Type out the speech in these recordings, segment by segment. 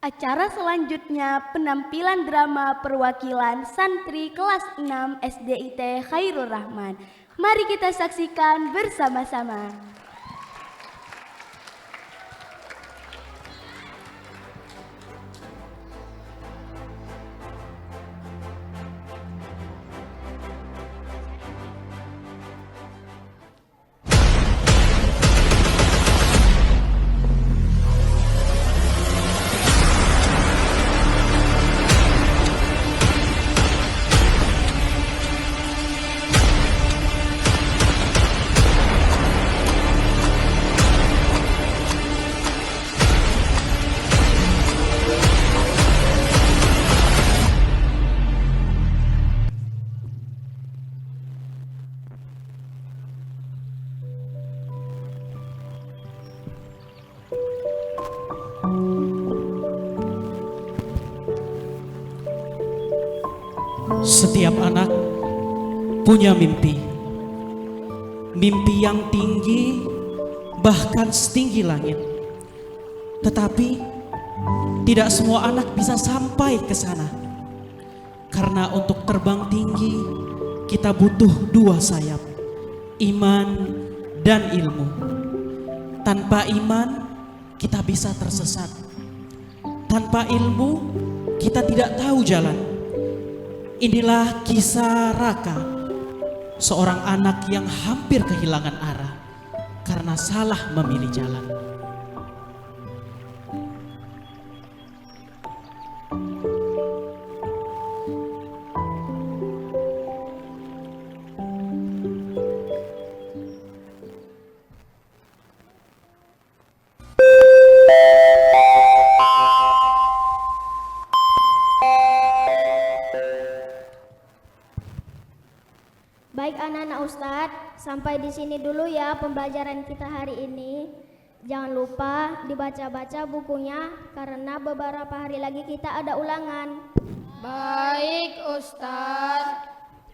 Acara selanjutnya penampilan drama perwakilan santri kelas 6 SDIT Khairul Rahman. Mari kita saksikan bersama-sama. Setiap anak punya mimpi, mimpi yang tinggi, bahkan setinggi langit. Tetapi tidak semua anak bisa sampai ke sana. Karena untuk terbang tinggi, kita butuh dua sayap, iman dan ilmu. Tanpa iman, kita bisa tersesat. Tanpa ilmu, kita tidak tahu jalan. Inilah kisah Raka, seorang anak yang hampir kehilangan arah karena salah memilih jalan. Baik anak-anak Ustadz, sampai di sini dulu ya pembelajaran kita hari ini. Jangan lupa dibaca-baca bukunya karena beberapa hari lagi kita ada ulangan. Baik Ustadz.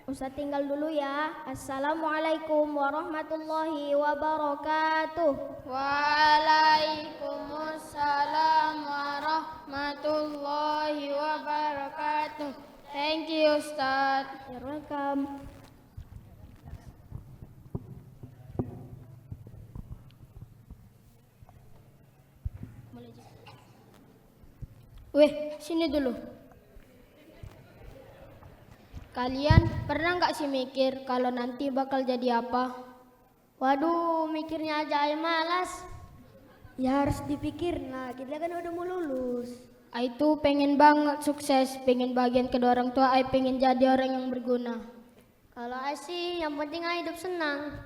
Ustadz tinggal dulu ya. Assalamualaikum warahmatullahi wabarakatuh. Waalaikumsalam warahmatullahi wabarakatuh. Thank you Ustadz. You're welcome. Weh, sini dulu. Kalian pernah nggak sih mikir kalau nanti bakal jadi apa? Waduh, mikirnya aja ay malas. Ya harus dipikir, nah kita kan udah mau lulus. Itu pengen banget sukses, pengen bagian kedua orang tua, pengen jadi orang yang berguna. Kalau ay sih yang penting ay hidup senang.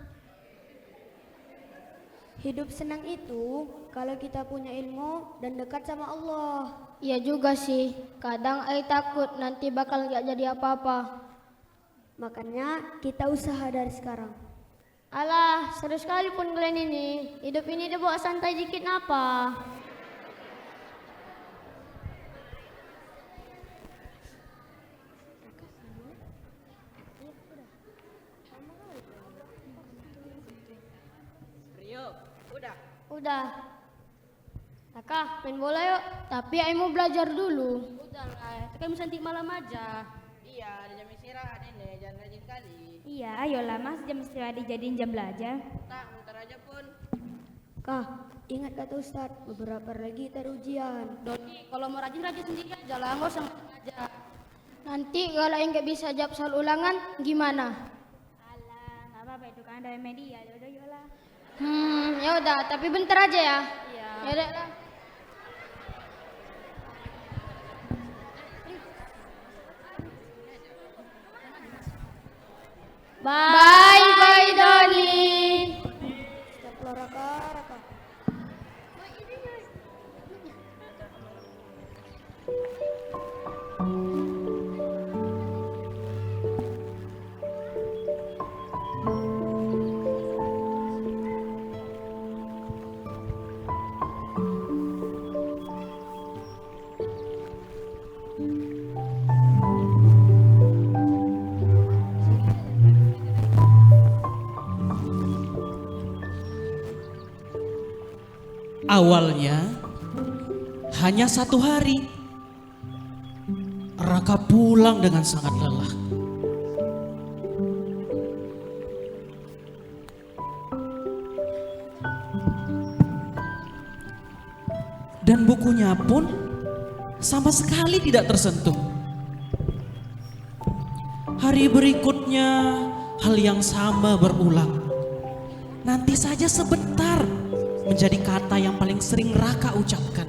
Hidup senang itu kalau kita punya ilmu dan dekat sama Allah. Iya juga sih, kadang takut nanti bakal nggak jadi apa-apa. Makanya kita usaha dari sekarang. Alah, seru sekali pun kalian ini. Hidup ini dibawa santai dikit apa? Udah. Kakak, main bola yuk. Tapi Ai mau belajar dulu. Udah lah, kita bisa nanti malam aja. Iya, ada jam istirahat ini, jangan rajin kali. Iya, ayolah mas, jam istirahat dijadiin jam belajar. Tak, bentar aja pun. Kah, ingat kata Ustadz, beberapa hari lagi kita ada ujian. Doni, kalau mau rajin-rajin sendiri aja lah, nggak usah aja. Nanti kalau yang nggak bisa jawab soal ulangan, gimana? Alah, nggak apa-apa itu kan ada media, yaudah yolah. Ya udah, tapi bentar aja ya. Iya. Ya udah lah. Bye bye Doni. Stop Raka. Awalnya hanya 1 hari, Raka pulang dengan sangat lelah. Dan bukunya pun sama sekali tidak tersentuh. Hari berikutnya hal yang sama berulang. Nanti saja sebentar menjadi kata yang paling sering Raka ucapkan.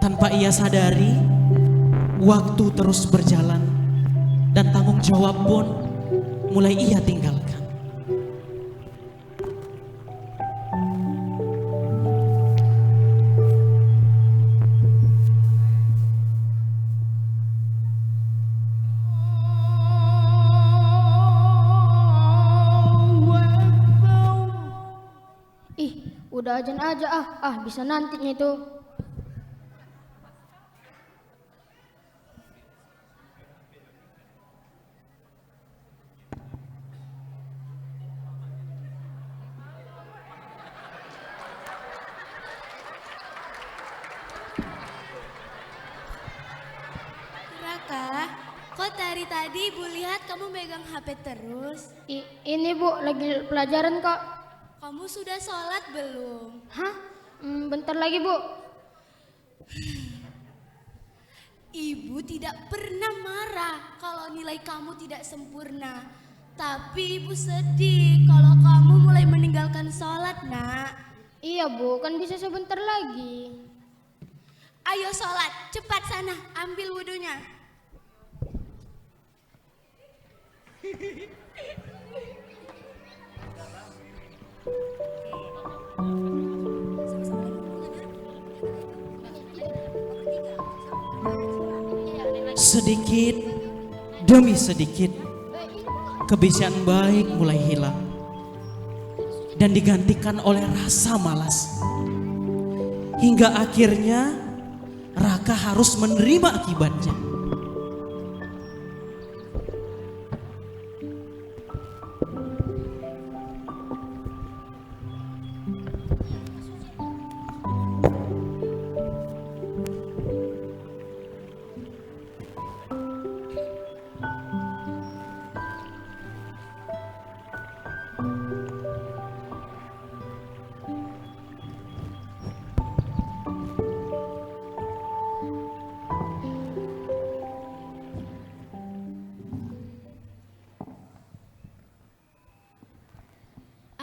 Tanpa ia sadari, waktu terus berjalan dan tanggung jawab pun mulai ia tinggalkan. Ih, udah ajan aja bisa nantinya itu. Raka, kok dari tadi Ibu lihat kamu megang HP terus? Ini Bu, lagi pelajaran kok. Kamu sudah sholat belum? Hah? Bentar lagi Bu. Ibu tidak pernah marah kalau nilai kamu tidak sempurna. Tapi Ibu sedih kalau kamu mulai meninggalkan sholat, Nak. Iya Bu, kan bisa sebentar lagi. Ayo sholat, cepat sana, ambil wudhunya. Sedikit demi sedikit, kebiasaan baik mulai hilang dan digantikan oleh rasa malas. Hingga akhirnya Raka harus menerima akibatnya.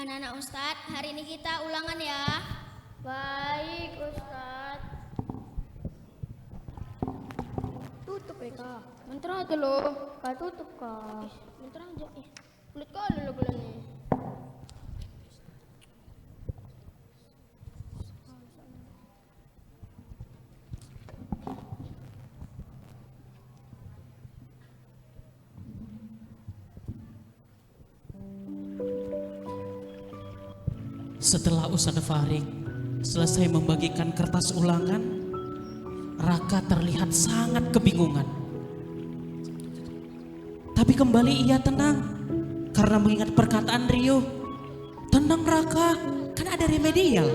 Anak-anak Ustadz, hari ini kita ulangan ya. Baik Ustadz. Tutup ya kak. Bentar aja loh. Kak tutup kak. Bentar aja. Kulit kali lo bulan nih. Setelah Ustadz Farid selesai membagikan kertas ulangan, Raka terlihat sangat kebingungan. Tapi kembali ia tenang karena mengingat perkataan Rio. Tenang Raka, kan ada remedial.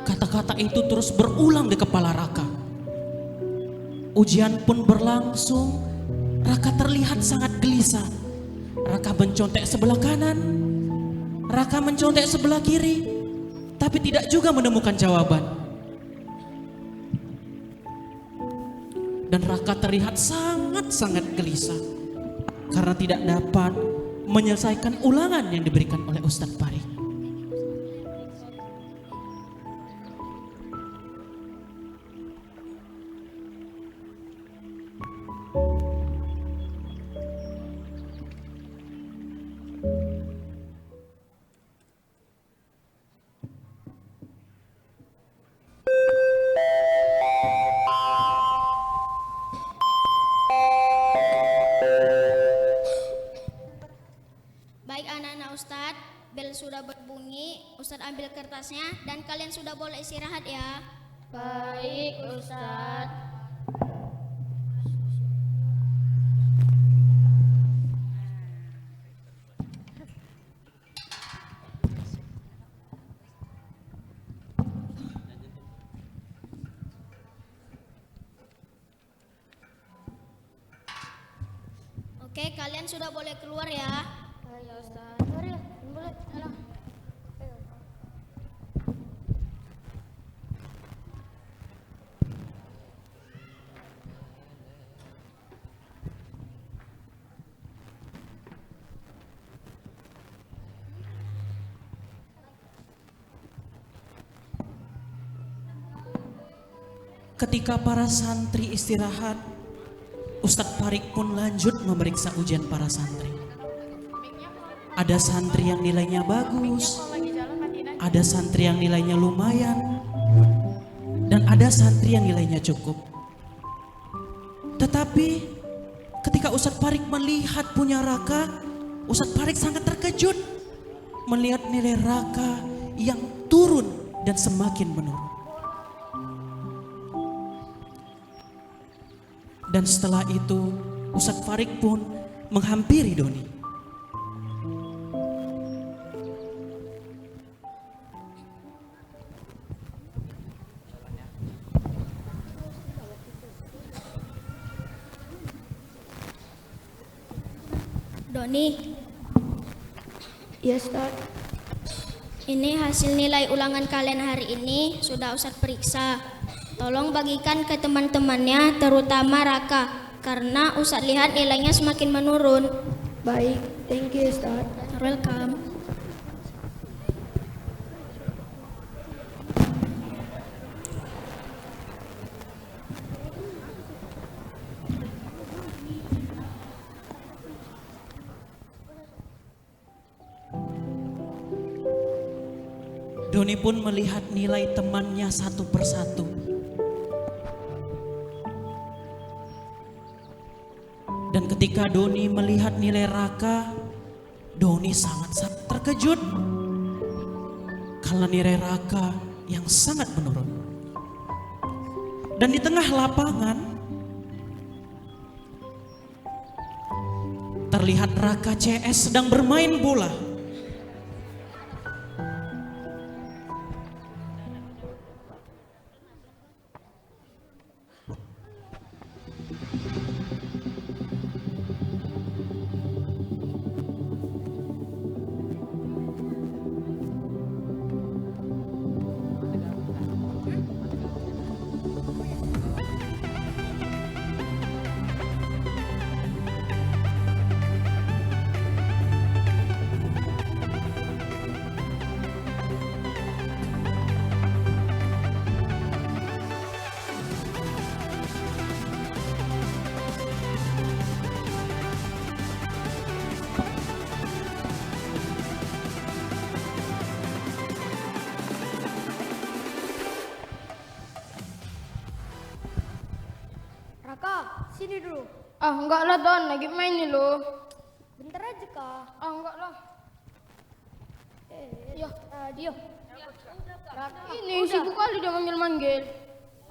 Kata-kata itu terus berulang di kepala Raka. Ujian pun berlangsung, Raka terlihat sangat gelisah. Raka mencontek sebelah kanan, Raka mencontek sebelah kiri, tapi tidak juga menemukan jawaban. Dan Raka terlihat sangat-sangat gelisah karena tidak dapat menyelesaikan ulangan yang diberikan oleh Ustadz Farid. Baik anak-anak Ustadz, bel sudah berbunyi, Ustadz ambil kertasnya dan kalian sudah boleh istirahat ya. Baik Ustadz. Oke, kalian sudah boleh keluar ya. Ya Ustaz. Mari lah, boleh. Alah. Ketika para santri istirahat, Ustadz Farik pun lanjut memeriksa ujian para santri. Ada santri yang nilainya bagus, ada santri yang nilainya lumayan, dan ada santri yang nilainya cukup. Tetapi ketika Ustadz Farik melihat punya Raka, Ustadz Farik sangat terkejut melihat nilai Raka yang turun dan semakin menurun. Dan setelah itu Ustadz Farik pun menghampiri Doni. Doni, Ya Ustaz. ini hasil nilai ulangan kalian hari ini sudah Ustadz periksa. Tolong bagikan ke teman-temannya, terutama Raka, karena Ustadz lihat nilainya semakin menurun. Baik, thank you Ustaz. Welcome. Doni pun melihat nilai temannya satu persatu. Dan ketika Doni melihat nilai Raka, Doni sangat terkejut karena nilai Raka yang sangat menurun. Dan di tengah lapangan terlihat Raka CS sedang bermain bola. Raka, sini dulu. Ah, enggak lah Don, lagi main nih lo. Bentar aja kak. Ah, enggak lah. Iya, dia. Ini sibuk kali dia manggil-manggil.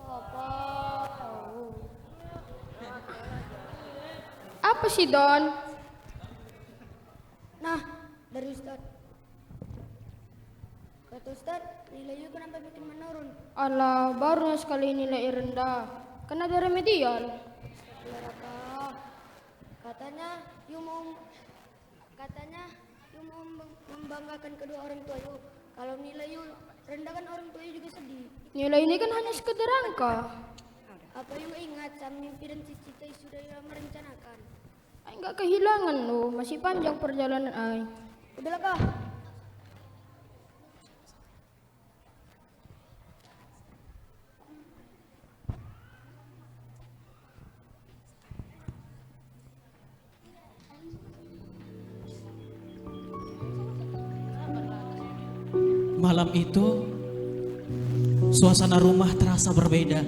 Apa? Apa sih Don? Nah, dari Ustaz. Kata Ustaz, nilainya kenapa bikin menurun? Alah, baru sekali nilai rendah. Kena ada remedial. Ya Raka, katanya you mau membanggakan kedua orang tua you. Kalau nilai you rendah kan orang tua you juga sedih. Nilai ini kan hanya sekedar angka. Apa you ingat sama mimpi dan cita-cita yang sudah you merencanakan? Ay, enggak kehilangan lo, masih panjang perjalanan ay. Udahlah kak. Malam itu suasana rumah terasa berbeda.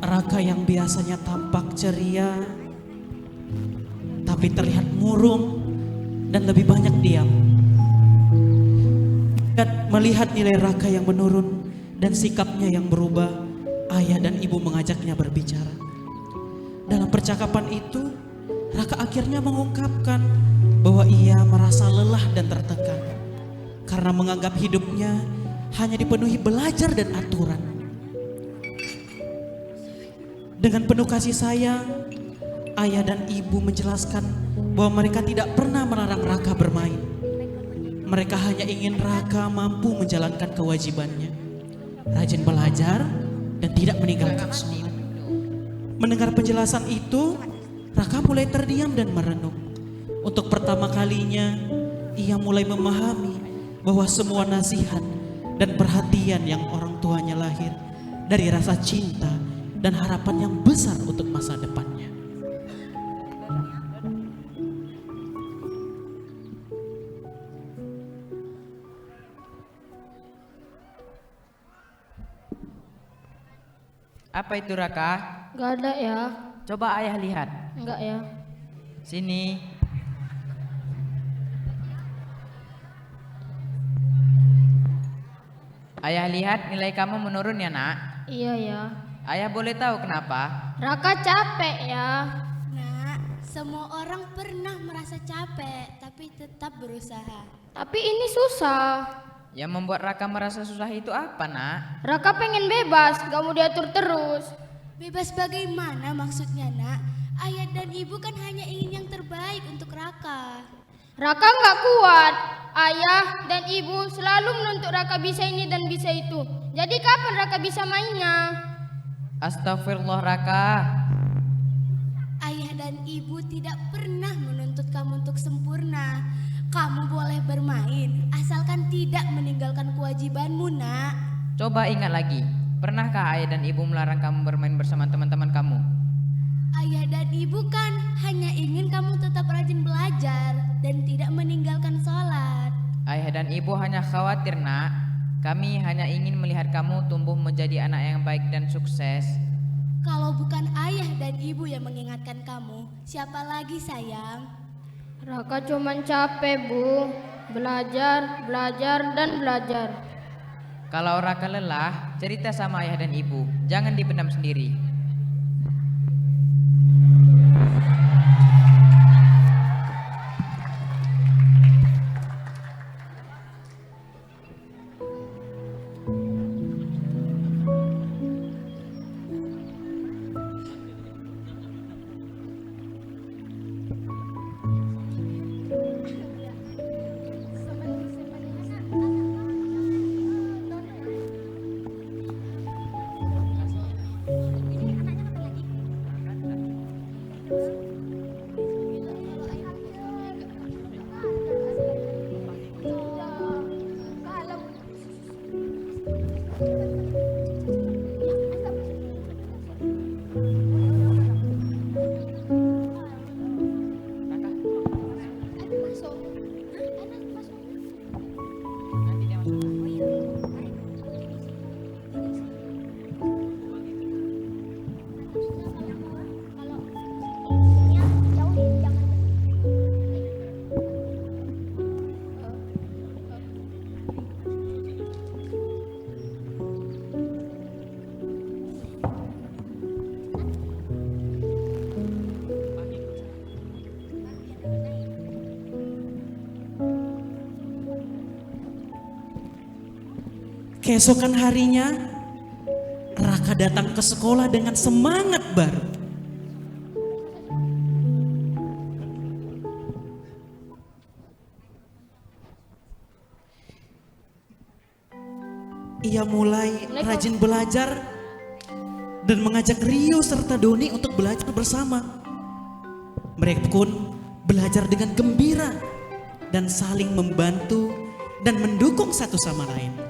Raka yang biasanya tampak ceria tapi terlihat murung dan lebih banyak diam. Melihat nilai Raka yang menurun dan sikapnya yang berubah, ayah dan ibu mengajaknya berbicara. Dalam percakapan itu, Raka akhirnya mengungkapkan bahwa ia merasa lelah dan tertekan karena menganggap hidupnya hanya dipenuhi belajar dan aturan. Dengan penuh kasih sayang, ayah dan ibu menjelaskan bahwa mereka tidak pernah melarang Raka bermain. Mereka hanya ingin Raka mampu menjalankan kewajibannya, rajin belajar dan tidak meninggalkan sholat. Mendengar penjelasan itu, Raka mulai terdiam dan merenung. Untuk pertama kalinya, ia mulai memahami bahwa semua nasihat dan perhatian yang orang tuanya lahir dari rasa cinta dan harapan yang besar untuk masa depannya. Apa itu Raka? Gak ada ya. Coba ayah lihat. Enggak ya. Sini. Ayah lihat nilai kamu menurun ya nak. Iya ya. Ayah boleh tahu kenapa? Raka capek ya. Nak, semua orang pernah merasa capek, tapi tetap berusaha. Tapi ini susah. Yang membuat Raka merasa susah itu apa nak? Raka pengen bebas, gak mau diatur terus. Bebas bagaimana maksudnya, Nak? Ayah dan ibu kan hanya ingin yang terbaik untuk Raka. Raka nggak kuat. Ayah dan ibu selalu menuntut Raka bisa ini dan bisa itu. Jadi kapan Raka bisa mainnya? Astagfirullah Raka. Ayah dan ibu tidak pernah menuntut kamu untuk sempurna. Kamu boleh bermain, asalkan tidak meninggalkan kewajibanmu, Nak. Coba ingat lagi. Pernahkah ayah dan ibu melarang kamu bermain bersama teman-teman kamu? Ayah dan ibu kan hanya ingin kamu tetap rajin belajar dan tidak meninggalkan sholat. Ayah dan ibu hanya khawatir nak. Kami hanya ingin melihat kamu tumbuh menjadi anak yang baik dan sukses. Kalau bukan ayah dan ibu yang mengingatkan kamu, siapa lagi sayang? Raka cuman capek bu. Belajar, belajar, dan belajar. Kalau Raka lelah, cerita sama ayah dan ibu. Jangan dipendam sendiri. Keesokan harinya, Raka datang ke sekolah dengan semangat baru. Ia mulai rajin belajar dan mengajak Rio serta Doni untuk belajar bersama. Mereka pun belajar dengan gembira dan saling membantu dan mendukung satu sama lain.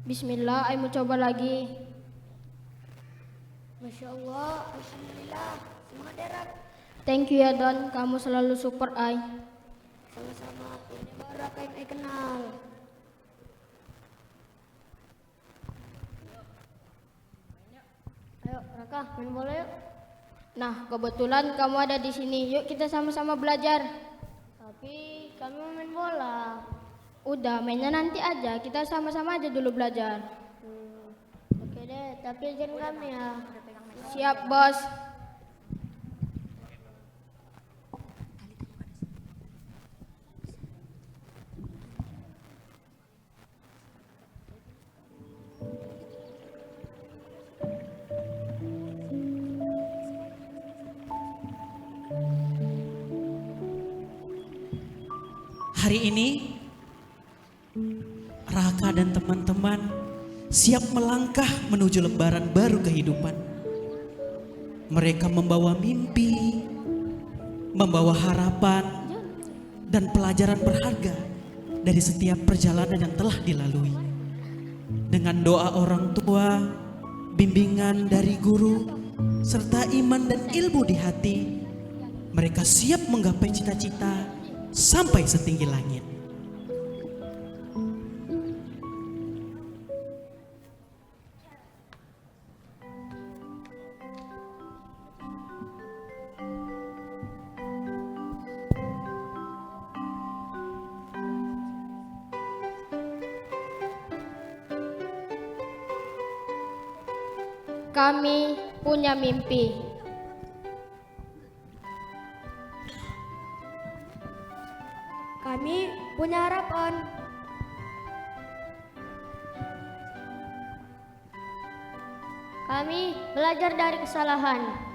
Bismillah, ayo mau coba lagi. Masya Allah, Alhamdulillah. Semangat ya Rak. Thank you ya Don, kamu selalu support Ai. Sama-sama, ini baru Raka yang Ai kenal. Ayo Raka, main bola yuk. Nah, kebetulan kamu ada di sini. Yuk kita sama-sama belajar. Tapi kami mau main bola. Udah, mainnya nanti aja. Kita sama-sama aja dulu belajar. Oke deh, tapi izin kami ya. Siap, Bos. Hari ini Raka dan teman-teman siap melangkah menuju lembaran baru kehidupan. Mereka membawa mimpi, membawa harapan dan pelajaran berharga dari setiap perjalanan yang telah dilalui. Dengan doa orang tua, bimbingan dari guru, serta iman dan ilmu di hati, mereka siap menggapai cita-cita sampai setinggi langit. Kami punya mimpi. Kami punya harapan. Kami belajar dari kesalahan.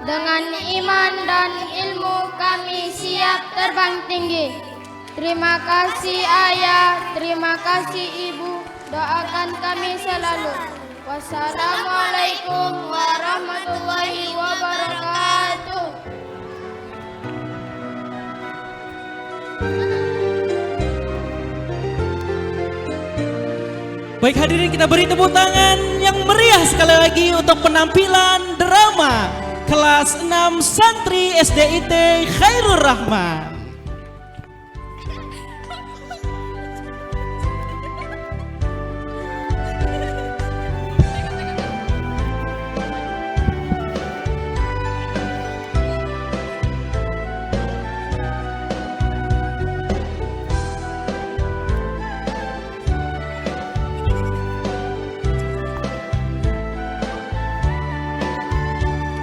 Dengan iman dan ilmu kami siap terbang tinggi. Terima kasih Ayah, terima kasih Ibu, doakan kami selalu. Wassalamualaikum warahmatullahi wabarakatuh. Baik hadirin, kita beri tepuk tangan yang meriah sekali lagi untuk penampilan drama kelas 6 santri SDIT Khairul Rahmah.